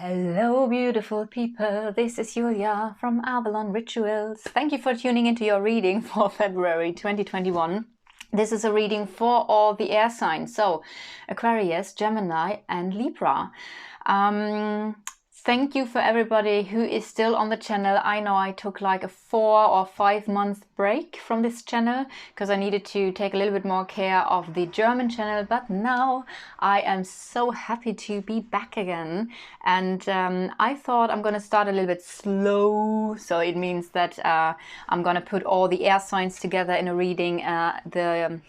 Hello, beautiful people. This is Julia from Avalon Rituals. Thank you for tuning into your reading for February 2021. This is a reading for all the air signs, so Aquarius, Gemini, and Libra. Thank you for everybody who is still on the channel. I know I took like a 4 or 5 month break from this channel because I needed to take a little bit more care of the German channel, but now I am so happy to be back again. And I thought I'm gonna start a little bit slow, so it means that I'm gonna put all the air signs together in a reading, the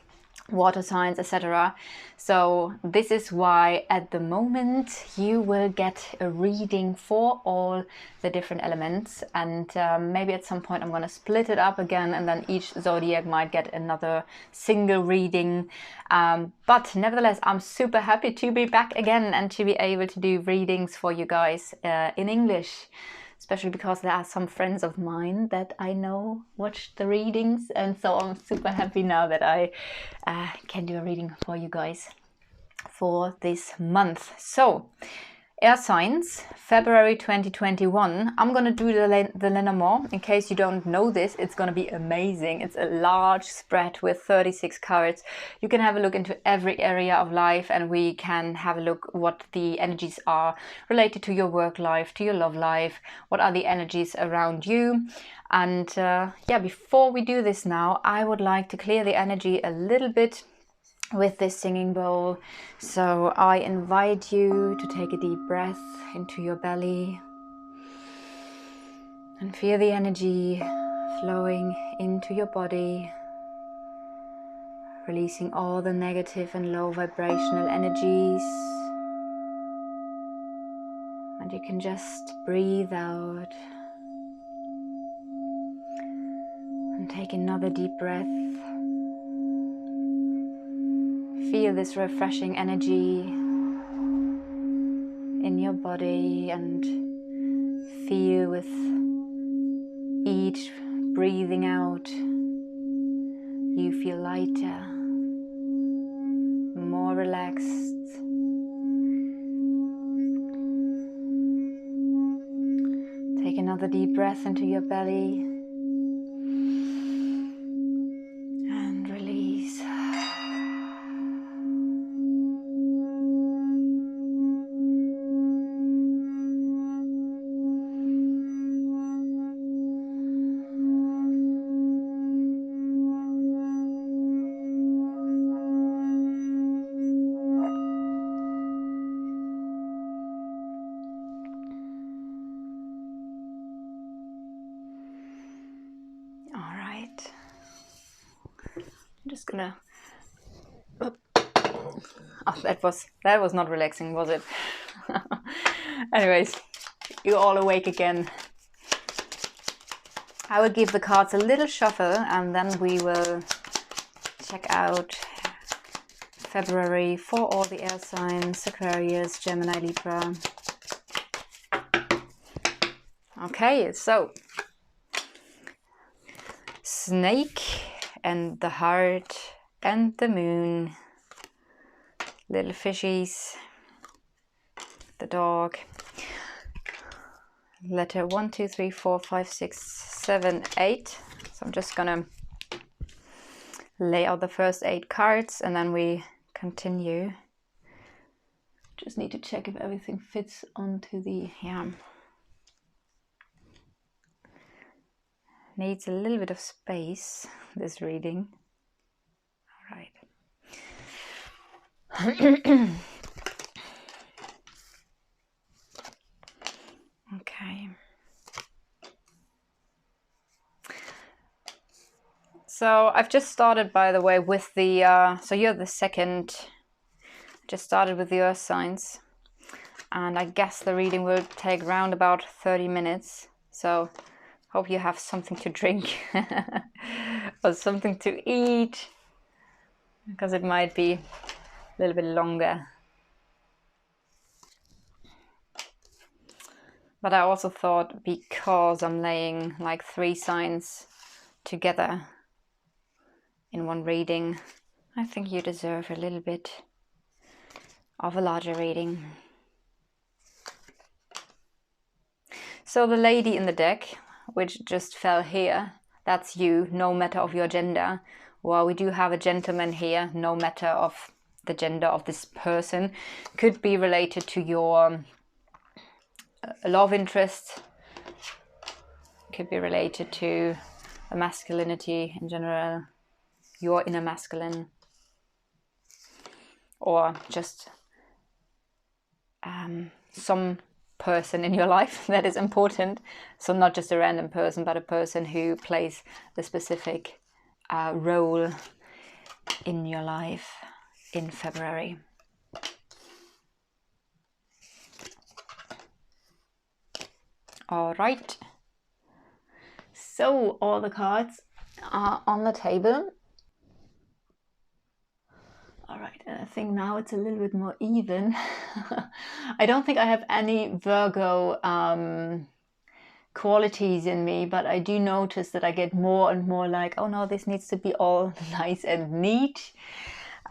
water signs, etc. So this is why at the moment you will get a reading for all the different elements, and maybe at some point I'm going to split it up again, and then each zodiac might get another single reading. But nevertheless, I'm super happy to be back again and to be able to do readings for you guys in English. Especially because there are some friends of mine that I know watch the readings, and so I'm super happy now that I can do a reading for you guys for this month. So, air signs, February 2021. I'm going to do the Lenormand. In case you don't know this, it's going to be amazing. It's a large spread with 36 cards. You can have a look into every area of life, and we can have a look what the energies are related to your work life, to your love life, what are the energies around you. And yeah, before we do this now, I would like to clear the energy a little bit with this singing bowl. So I invite you to take a deep breath into your belly and feel the energy flowing into your body, releasing all the negative and low vibrational energies. And you can just breathe out and take another deep breath. Feel this refreshing energy in your body, and feel with each breathing out, you feel lighter, more relaxed. Take another deep breath into your belly and release. I'm just gonna. Oh, that was not relaxing, was it? Anyways, you're all awake again. I will give the cards a little shuffle, and then we will check out February for all the air signs: Aquarius, Gemini, Libra. Okay, so Snake and the Heart and the Moon, little fishies, the dog. Letter 1, 2, 3, 4, 5, 6, 7, 8. So I'm just gonna lay out the first 8 cards and then we continue. Just need to check if everything fits onto the, needs a little bit of space, this reading. All right. Okay. So I've just started, by the way, with the, so you're the second, just started with the earth signs. And I guess the reading will take around about 30 minutes. So hope you have something to drink or something to eat, because it might be a little bit longer. But I also thought, because I'm laying like 3 signs together in one reading, I think you deserve a little bit of a larger reading. So the lady in the deck, which just fell here, that's you, no matter of your gender. Well, we do have a gentleman here, no matter of the gender of this person. Could be related to your love interest. Could be related to the masculinity in general, your inner masculine. Or just some person in your life that is important. So not just a random person, but a person who plays the specific role in your life in February. All right. So all the cards are on the table. All right, and I think now it's a little bit more even. I don't think I have any Virgo qualities in me, but I do notice that I get more and more like, oh no, this needs to be all nice and neat.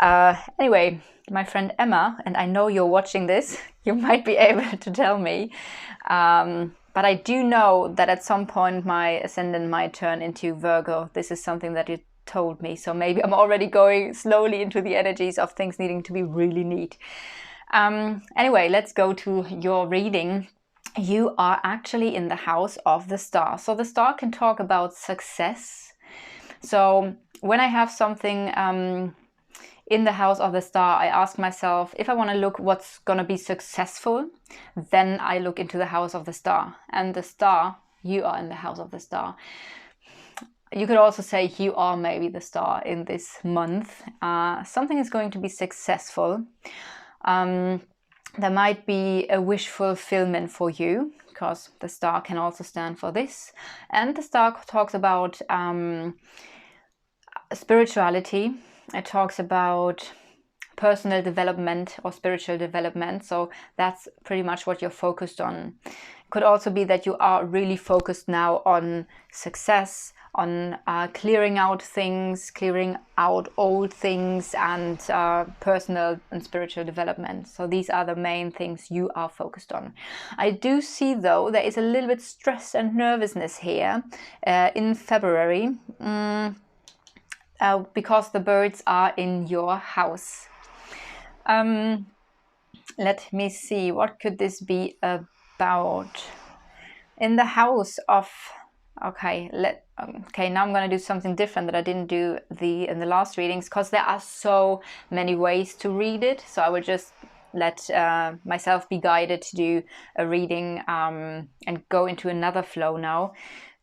Anyway, my friend Emma, and I know you're watching this, you might be able to tell me, but I do know that at some point my ascendant might turn into Virgo. This is something that you told me, so maybe I'm already going slowly into the energies of things needing to be really neat. Anyway, let's go to your reading. You are actually in the house of the star. So the star can talk about success. So when I have something in the house of the star, I ask myself, if I want to look what's going to be successful, then I look into the house of the star. And the star, you are in the house of the star. You could also say you are maybe the star in this month. Something is going to be successful. There might be a wish fulfillment for you, because the star can also stand for this. And the star talks about spirituality. It talks about personal development or spiritual development. So that's pretty much what you're focused on. It could also be that you are really focused now on success, on clearing out things, clearing out old things, and personal and spiritual development. So these are the main things you are focused on. I do see, though, there is a little bit stress and nervousness here in February because the birds are in your house. Let me see, what could this be about? In the house of... Okay, now I'm going to do something different that I didn't do in the last readings, because there are so many ways to read it. So I will just let myself be guided to do a reading and go into another flow now.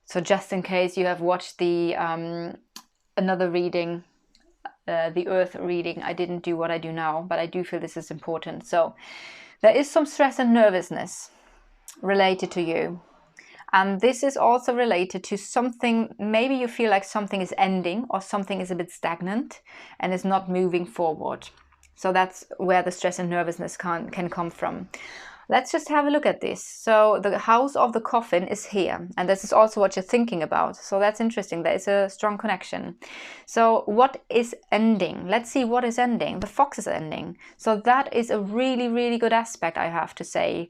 So just in case you have watched the another reading, the Earth reading, I didn't do what I do now, but I do feel this is important. So there is some stress and nervousness related to you. And this is also related to something, maybe you feel like something is ending or something is a bit stagnant and is not moving forward. So that's where the stress and nervousness can come from. Let's just have a look at this. So the house of the coffin is here, and this is also what you're thinking about. So that's interesting. There is a strong connection. So what is ending? Let's see what is ending. The fox is ending. So that is a really, really good aspect, I have to say.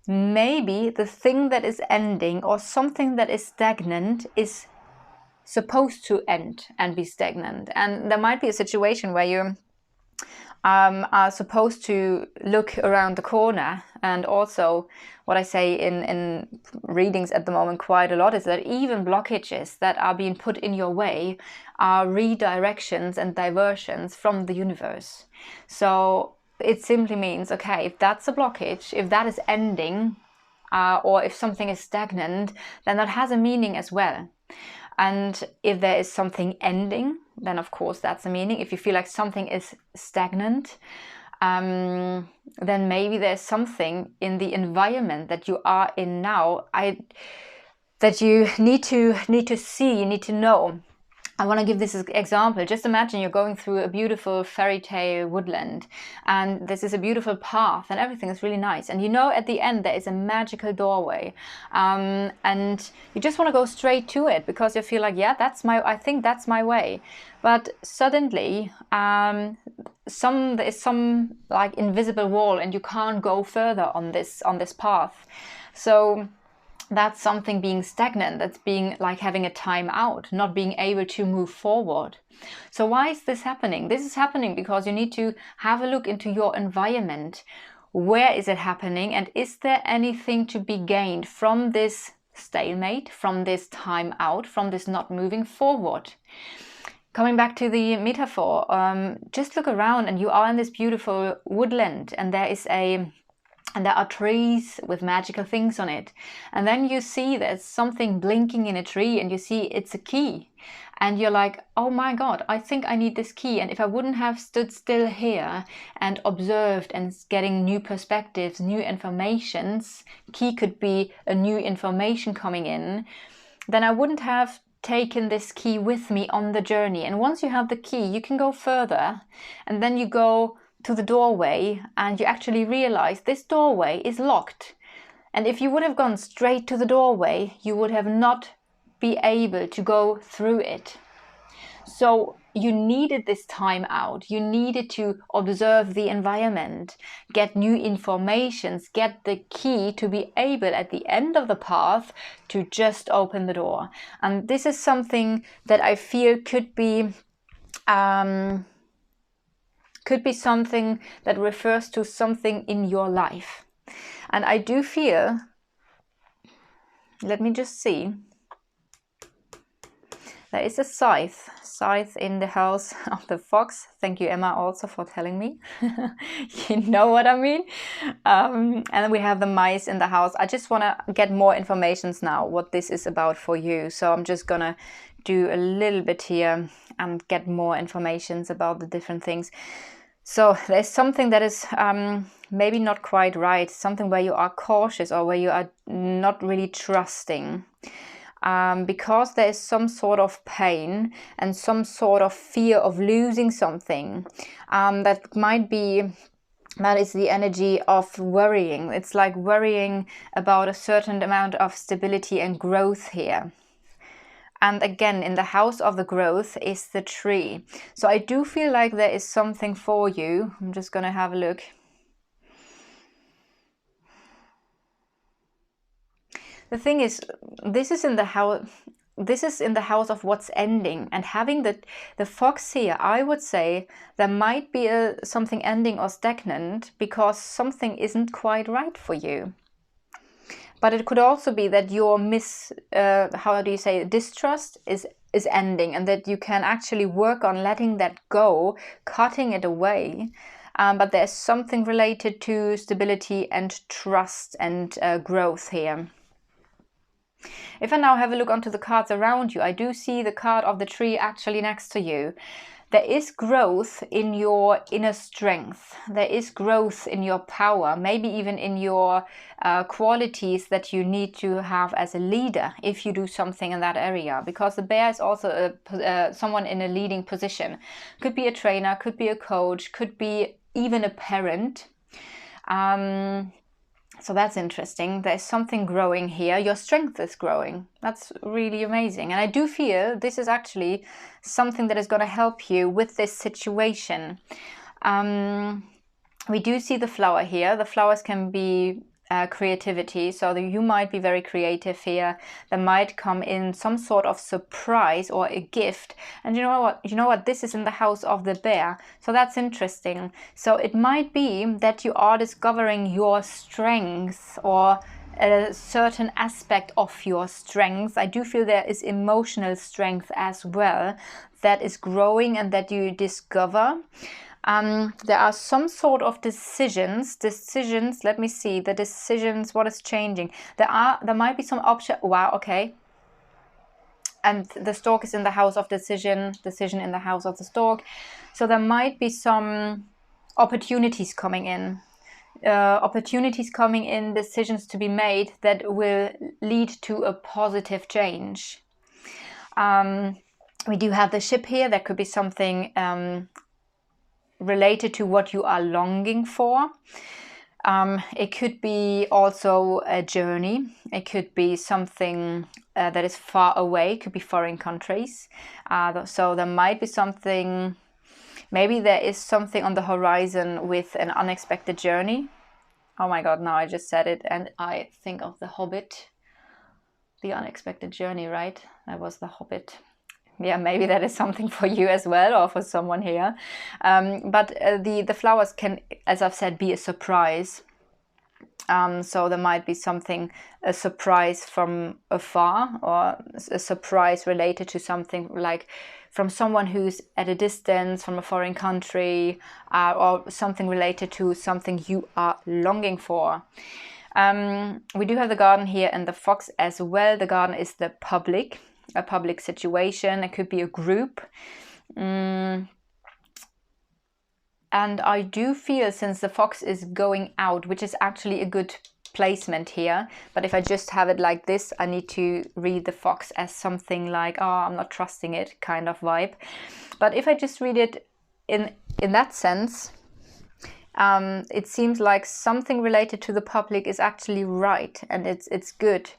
Maybe the thing that is ending or something that is stagnant is supposed to end and be stagnant. And there might be a situation where you are supposed to look around the corner. And also what I say in readings at the moment quite a lot is that even blockages that are being put in your way are redirections and diversions from the universe. So it simply means, okay, if that's a blockage, if that is ending, or if something is stagnant, then that has a meaning as well. And if there is something ending, then of course that's a meaning. If you feel like something is stagnant, then maybe there's something in the environment that you are in now that you need to see, you need to know. I want to give this example. Just imagine you're going through a beautiful fairy tale woodland, and this is a beautiful path and everything is really nice. And you know at the end there is a magical doorway, and you just want to go straight to it because you feel like, yeah, I think that's my way. But suddenly there is some like invisible wall and you can't go further on this path. So that's something being stagnant, that's being like having a time out, not being able to move forward. So why is this happening? This is happening because you need to have a look into your environment. Where is it happening? And is there anything to be gained from this stalemate, from this time out, from this not moving forward? Coming back to the metaphor, just look around and you are in this beautiful woodland, and there are trees with magical things on it. And then you see there's something blinking in a tree, and you see it's a key. And you're like, oh my God, I think I need this key. And if I wouldn't have stood still here and observed and getting new perspectives, new informations, key could be a new information coming in, then I wouldn't have taken this key with me on the journey. And once you have the key, you can go further, and then you go to the doorway and you actually realize this doorway is locked. And if you would have gone straight to the doorway, you would have not be able to go through it. So you needed this time out. You needed to observe the environment, get new informations, get the key to be able at the end of the path to just open the door. And this is something that I feel could be something that refers to something in your life. And I do feel, let me just see, there is a scythe in the house of the fox. Thank you, Emma, also for telling me. You know what I mean. And we have the mice in the house. I just want to get more informations now what this is about for you. So I'm just gonna do a little bit here and get more informations about the different things. So there's something that is maybe not quite right, something where you are cautious or where you are not really trusting. Because there is some sort of pain and some sort of fear of losing something. That is the energy of worrying. It's like worrying about a certain amount of stability and growth here. And again, in the house of the growth is the tree. So I do feel like there is something for you. I'm just going to have a look. The thing is, this is in the house of what's ending, and having the fox here, I would say there might be something ending or stagnant because something isn't quite right for you. But it could also be that your distrust is ending, and that you can actually work on letting that go, cutting it away. But there's something related to stability and trust and growth here. If I now have a look onto the cards around you, I do see the card of the tree actually next to you. There is growth in your inner strength. There is growth in your power, maybe even in your qualities that you need to have as a leader if you do something in that area. Because the bear is also someone in a leading position. Could be a trainer, could be a coach, could be even a parent. So that's interesting. There's something growing here. Your strength is growing. That's really amazing. And I do feel this is actually something that is going to help you with this situation. We do see the flower here. The flowers can be creativity. So you might be very creative here. There might come in some sort of surprise or a gift. And you know what? This is in the house of the bear. So that's interesting. So it might be that you are discovering your strengths or a certain aspect of your strengths. I do feel there is emotional strength as well that is growing and that you discover. There are some sort of decisions, let me see, the decisions, what is changing. There might be some option, wow, okay. And the stork is in the house of decision in the house of the stork. So there might be some opportunities coming in. Decisions to be made that will lead to a positive change. We do have the ship here. There could be something related to what you are longing for. It could be also a journey. It could be something that is far away. It could be foreign countries. So there might be something, maybe there is something on the horizon with an unexpected journey. Oh my God, now I just said it and I think of The Hobbit. The unexpected journey, right? That was the Hobbit. Yeah, maybe that is something for you as well, or for someone here. But the flowers can, as I've said, be a surprise. So there might be something, a surprise from afar, or a surprise related to something like from someone who's at a distance, from a foreign country, or something related to something you are longing for. We do have the garden here and the fox as well. The garden is the public, a public situation. It could be a group. And I do feel, since the fox is going out, which is actually a good placement here, but if I just have it like this, I need to read the fox as something like, oh, I'm not trusting it kind of vibe. But if I just read it in that sense, it seems like something related to the public is actually right, and it's good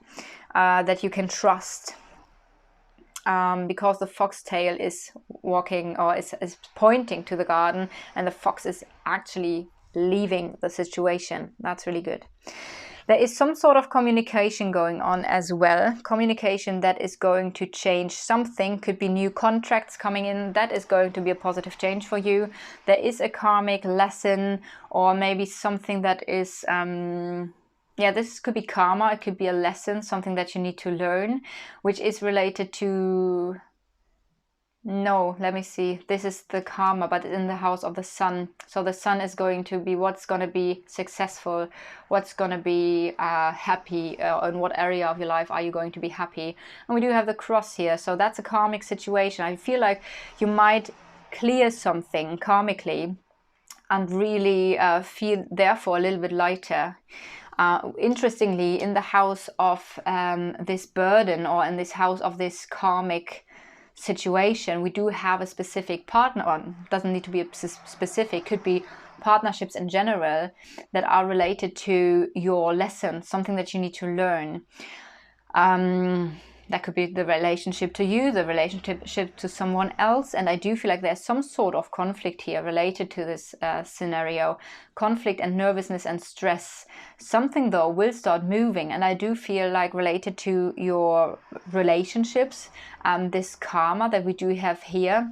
that you can trust, because the foxtail is walking, or is pointing to the garden, and the fox is actually leaving the situation. That's really good. There is some sort of communication going on as well. Communication that is going to change something. Could be new contracts coming in. That is going to be a positive change for you. There is a karmic lesson, or maybe something that is... yeah, this could be karma. It could be a lesson, something that you need to learn, which is related to... No, let me see. This is the karma, but in the house of the sun. So the sun is going to be what's going to be successful, what's going to be happy, in what area of your life are you going to be happy. And we do have the cross here. So that's a karmic situation. I feel like you might clear something karmically and really feel therefore a little bit lighter. Interestingly, in the house of this burden, or in this house of this karmic situation, we do have a specific partner, or doesn't need to be a specific, could be partnerships in general that are related to your lesson, something that you need to learn. That could be the relationship to you, the relationship to someone else. And I do feel like there's some sort of conflict here related to this scenario. Conflict and nervousness and stress. Something, though, will start moving. And I do feel like related to your relationships, this karma that we do have here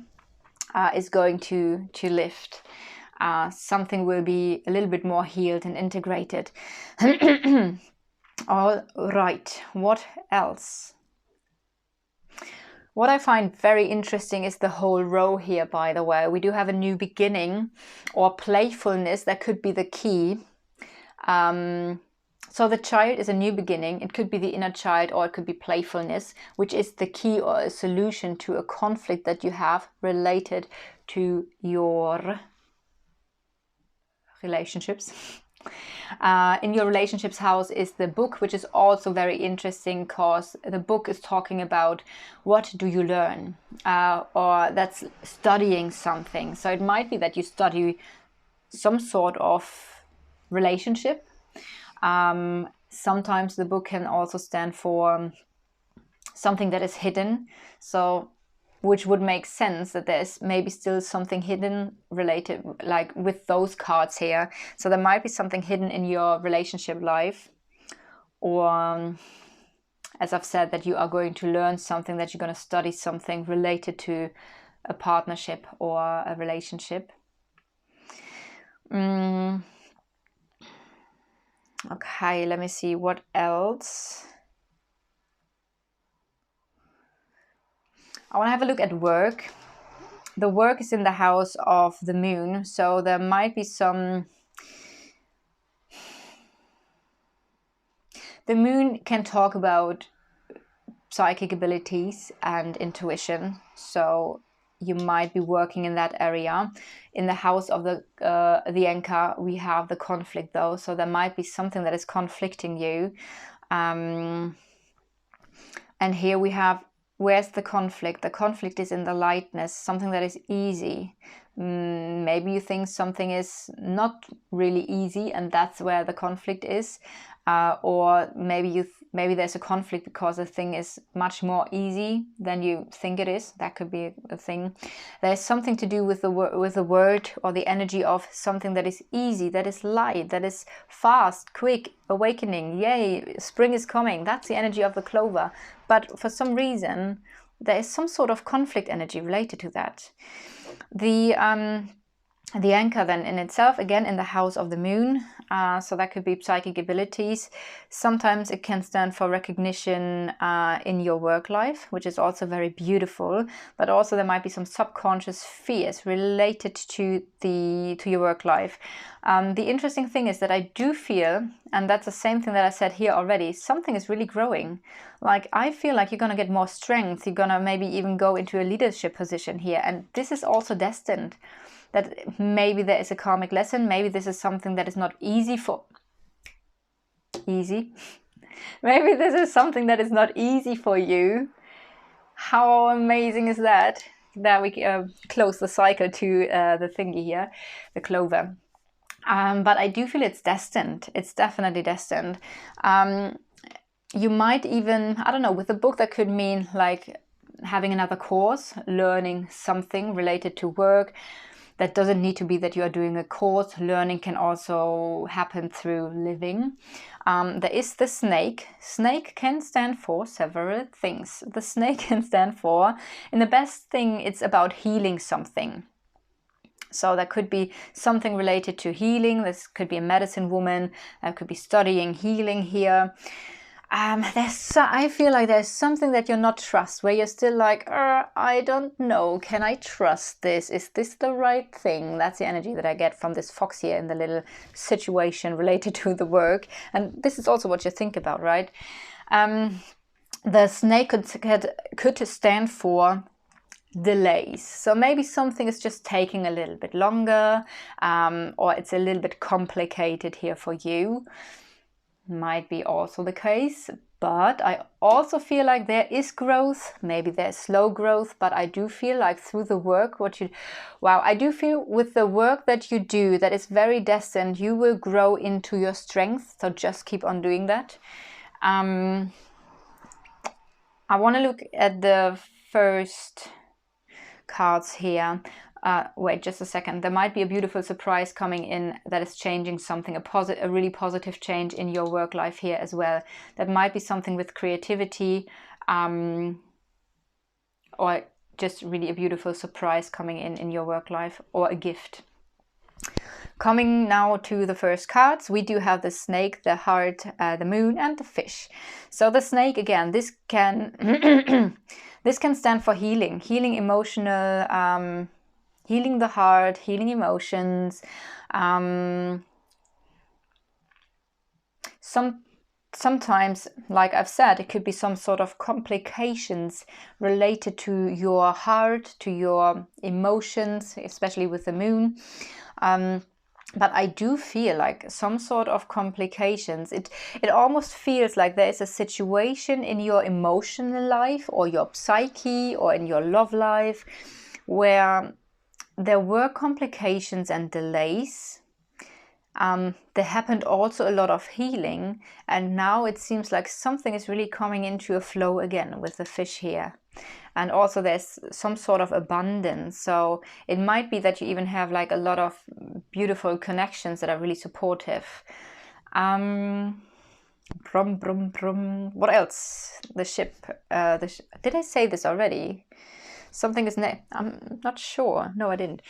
is going to lift. Something will be a little bit more healed and integrated. All right, what else? What I find very interesting is the whole row here, by the way. We do have a new beginning, or playfulness, that could be the key. So the child is a new beginning. It could be the inner child, or it could be playfulness, which is the key or a solution to a conflict that you have related to your relationships. In your relationships house is the book, which is also very interesting, because the book is talking about what do you learn, or that's studying something. So it might be that you study some sort of relationship. Sometimes the book can also stand for something that is hidden, so which would make sense that there's maybe still something hidden related, like with those cards here. So there might be something hidden in your relationship life, or as I've said, that you are going to learn something, that you're going to study something related to a partnership or a relationship. Okay, let me see what else. I want to have a look at work. The work is in the house of the moon, so there might be some... The moon can talk about psychic abilities and intuition, so you might be working in that area. In the house of the anchor, we have the conflict, though, so there might be something that is conflicting you. And here we have... Where's the conflict? The conflict is in the lightness, something that is easy. Maybe you think something is not really easy, and that's where the conflict is. or maybe there's a conflict because the thing is much more easy than you think it is. That could be a thing. There's something to do with the word or the energy of something that is easy, that is light, that is fast, quick, awakening. Yay, spring is coming. That's the energy of the clover. But for some reason, there is some sort of conflict energy related to that. The anchor then in itself, again in the house of the moon, so that could be psychic abilities. Sometimes it can stand for recognition in your work life, which is also very beautiful, but also there might be some subconscious fears related to your work life. The interesting thing is that I do feel, and that's the same thing that I said here already, something is really growing. Like, I feel like you're going to get more strength, you're going to maybe even go into a leadership position here, and this is also destined. That maybe there is a karmic lesson, maybe this is something that is not easy. Maybe this is something that is not easy for you. How amazing is that? That we close the cycle to the thingy here, the clover. But I do feel it's destined. It's definitely destined. You might even, I don't know, with the book that could mean like having another course, learning something related to work. That doesn't need to be that you are doing a course. Learning can also happen through living. There is the snake. Snake can stand for several things. The snake can stand for, in the best thing, it's about healing something. So that could be something related to healing. This could be a medicine woman. That could be studying healing here. I feel like there's something that you're not trust, where you're still like, I don't know, can I trust this? Is this the right thing? That's the energy that I get from this fox here in the little situation related to the work. And this is also what you think about, right? The snake could stand for delays. So maybe something is just taking a little bit longer, or it's a little bit complicated here for you. Might be also the case, but I also feel like there is growth. Maybe there's slow growth, but I do feel like through the work I do feel with the work that you do that is very destined, you will grow into your strength. So just keep on doing that. I want to look at the first cards here. Wait just a second. There might be a beautiful surprise coming in that is changing something, a really positive change in your work life here as well. That might be something with creativity, or just really a beautiful surprise coming in your work life, or a gift. Coming now to the first cards, we do have the snake, the heart, the moon, and the fish. So the snake, again, this can this can stand for healing, emotional. Healing the heart, healing emotions. Sometimes, like I've said, it could be some sort of complications related to your heart, to your emotions, especially with the moon. But I do feel like some sort of complications. It almost feels like there is a situation in your emotional life, or your psyche, or in your love life, where there were complications and delays. There happened also a lot of healing, and now it seems like something is really coming into a flow again with the fish here. And also there's some sort of abundance. So it might be that you even have like a lot of beautiful connections that are really supportive. Brum, brum, brum. What else? The ship. Did I say this already? Something is I'm not sure. No, I didn't.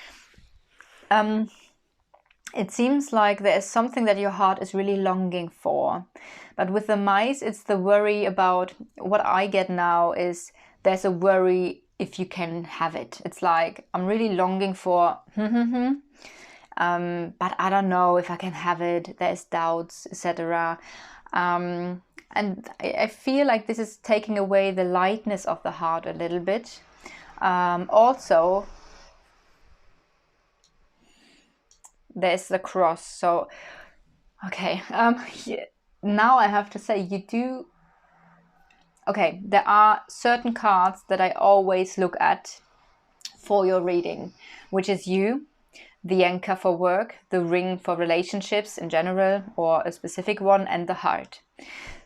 It seems like there is something that your heart is really longing for. But with the mice, it's the worry about, what I get now is there's a worry if you can have it. It's like, I'm really longing for, but I don't know if I can have it. There's doubts, etc. And I feel like this is taking away the lightness of the heart a little bit. Also, there's the cross. So, okay. Now I have to say, you do. Okay, there are certain cards that I always look at for your reading, which is you, the anchor for work, the ring for relationships in general, or a specific one, and the heart.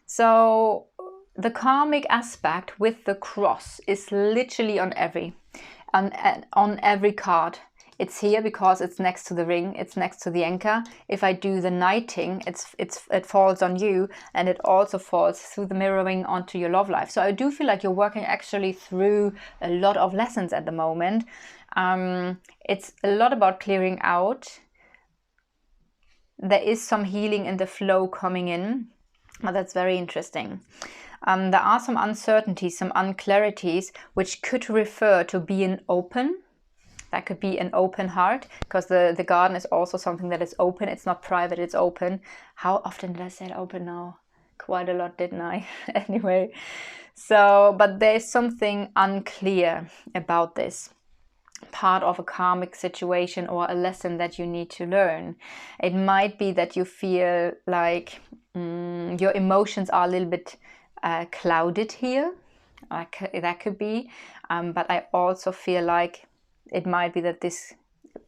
So the karmic aspect with the cross is literally on every card. It's here because it's next to the ring, it's next to the anchor. If I do the knighting, it falls on you, and it also falls through the mirroring onto your love life. So I do feel like you're working actually through a lot of lessons at the moment. It's a lot about clearing out. There is some healing in the flow coming in, but that's very interesting. There are some uncertainties, some unclarities, which could refer to being open. That could be an open heart, because the garden is also something that is open. It's not private, it's open. How often did I say open now? Quite a lot, didn't I? Anyway, so, but there's something unclear about this part of a karmic situation or a lesson that you need to learn. It might be that you feel like your emotions are a little bit clouded here. That could be, but I also feel like it might be that this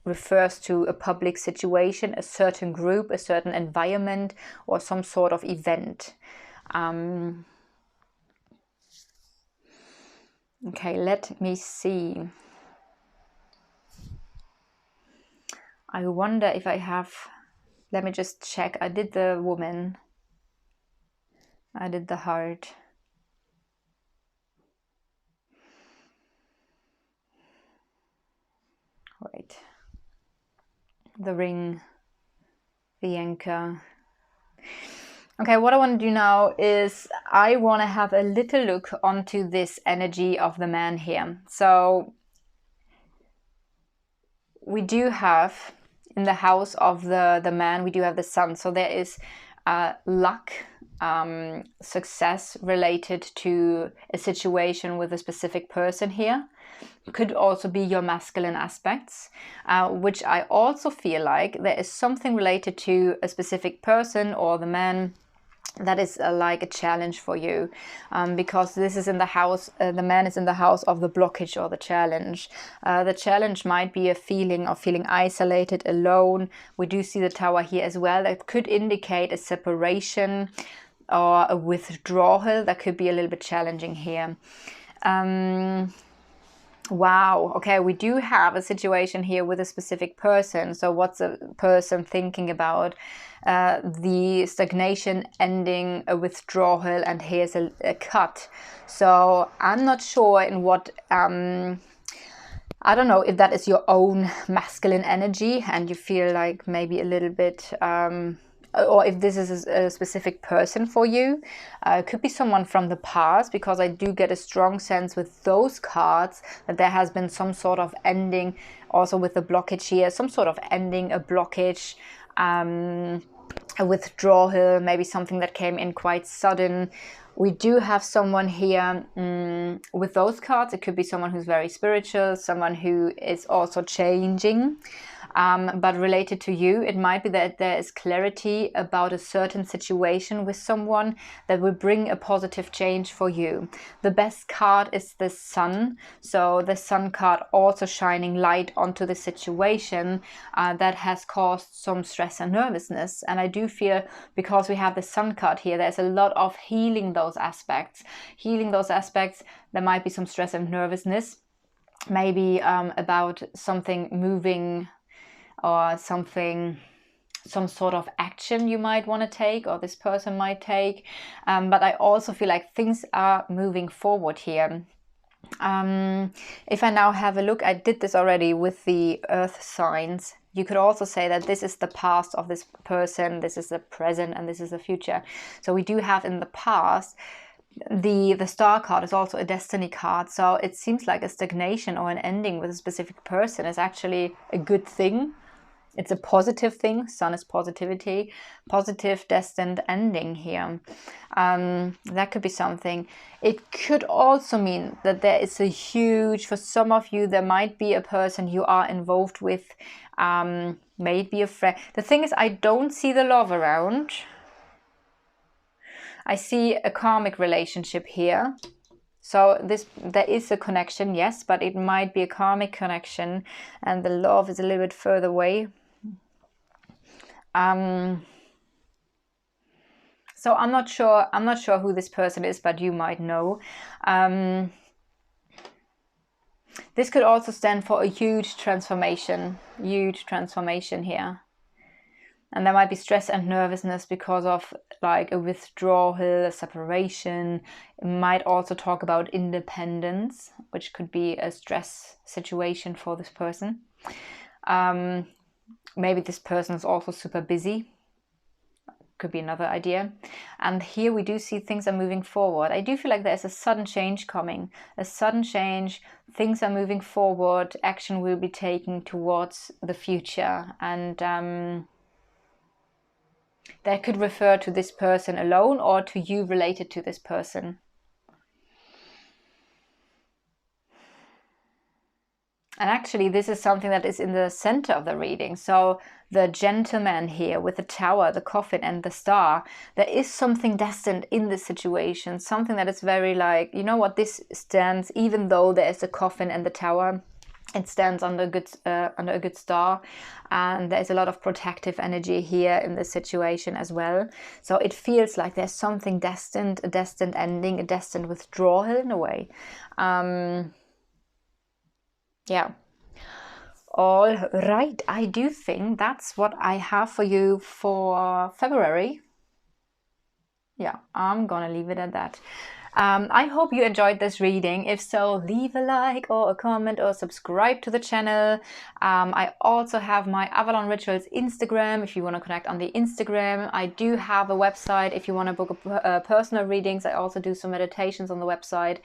refers to a public situation, a certain group, a certain environment, or some sort of event. Okay, let me see. I wonder if I have... Let me just check. I did the woman. I did the heart. Wait. The ring. The anchor. Okay, what I want to do now is I want to have a little look onto this energy of the man here. So we do have in the house of the man, we do have the sun. So there is luck, success related to a situation with a specific person here. Could also be your masculine aspects, which I also feel like there is something related to a specific person or the man that is like a challenge for you, because this is in the house, the man is in the house of the blockage or the challenge. The challenge might be a feeling of feeling isolated, alone. We do see the tower here as well. That could indicate a separation or a withdrawal. That could be a little bit challenging here. Wow, okay, we do have a situation here with a specific person. So what's a person thinking about? The stagnation ending, a withdrawal, and here's a cut. So I'm not sure in what... I don't know if that is your own masculine energy and you feel like maybe a little bit... or if this is a specific person for you. It could be someone from the past, because I do get a strong sense with those cards that there has been some sort of ending, also with the blockage here, some sort of ending, a blockage, a withdrawal, maybe something that came in quite sudden. We do have someone here with those cards. It could be someone who's very spiritual, someone who is also changing. But related to you, it might be that there is clarity about a certain situation with someone that will bring a positive change for you. The best card is the Sun. So the Sun card also shining light onto the situation that has caused some stress and nervousness. And I do feel, because we have the Sun card here, there's a lot of healing those aspects. Healing those aspects, there might be some stress and nervousness. Maybe about something moving, or something, some sort of action you might want to take, or this person might take. But I also feel like things are moving forward here. If I now have a look, I did this already with the earth signs. You could also say that this is the past of this person, this is the present, and this is the future. So we do have in the past, the star card is also a destiny card. So it seems like a stagnation or an ending with a specific person is actually a good thing. It's a positive thing. Sun is positivity, positive destined ending here. That could be something. It could also mean that there is a huge, for some of you, there might be a person you are involved with, maybe a friend. The thing is, I don't see the love around. I see a karmic relationship here. So there is a connection, yes, but it might be a karmic connection, and the love is a little bit further away. So I'm not sure who this person is, but you might know. This could also stand for a huge transformation here. And there might be stress and nervousness because of like a withdrawal, a separation. It might also talk about independence, which could be a stress situation for this person. Maybe this person is also super busy. Could be another idea. And here we do see things are moving forward. I do feel like there's a sudden change coming. A sudden change. Things are moving forward. Action will be taken towards the future. And that could refer to this person alone or to you related to this person. And actually, this is something that is in the center of the reading. So the gentleman here with the tower, the coffin and the star, there is something destined in this situation. Something that is very like, you know what, this stands, even though there is a coffin and the tower, it stands under a good star, and there's a lot of protective energy here in this situation as well. So it feels like there's something destined, a destined ending, a destined withdrawal in a way. Yeah. All right. I do think that's what I have for you for February. Yeah, I'm gonna leave it at that. I hope you enjoyed this reading. If so, leave a like or a comment or subscribe to the channel. I also have my Avalon Rituals Instagram if you want to connect on the Instagram. I do have a website if you want to book personal readings. I also do some meditations on the website.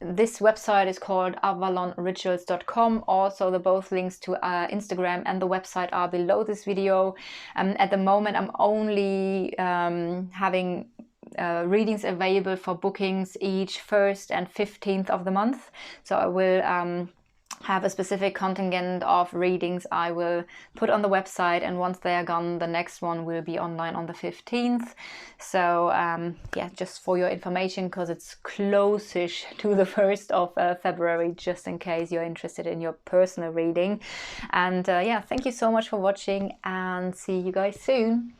This website is called avalonrituals.com. Also, both links to Instagram and the website are below this video. At the moment, I'm only having readings available for bookings each 1st and 15th of the month. So I will have a specific contingent of readings I will put on the website, and once they are gone, the next one will be online on the 15th. So yeah, just for your information, because it's close-ish to the 1st of February, just in case you're interested in your personal reading. And yeah, thank you so much for watching, and see you guys soon.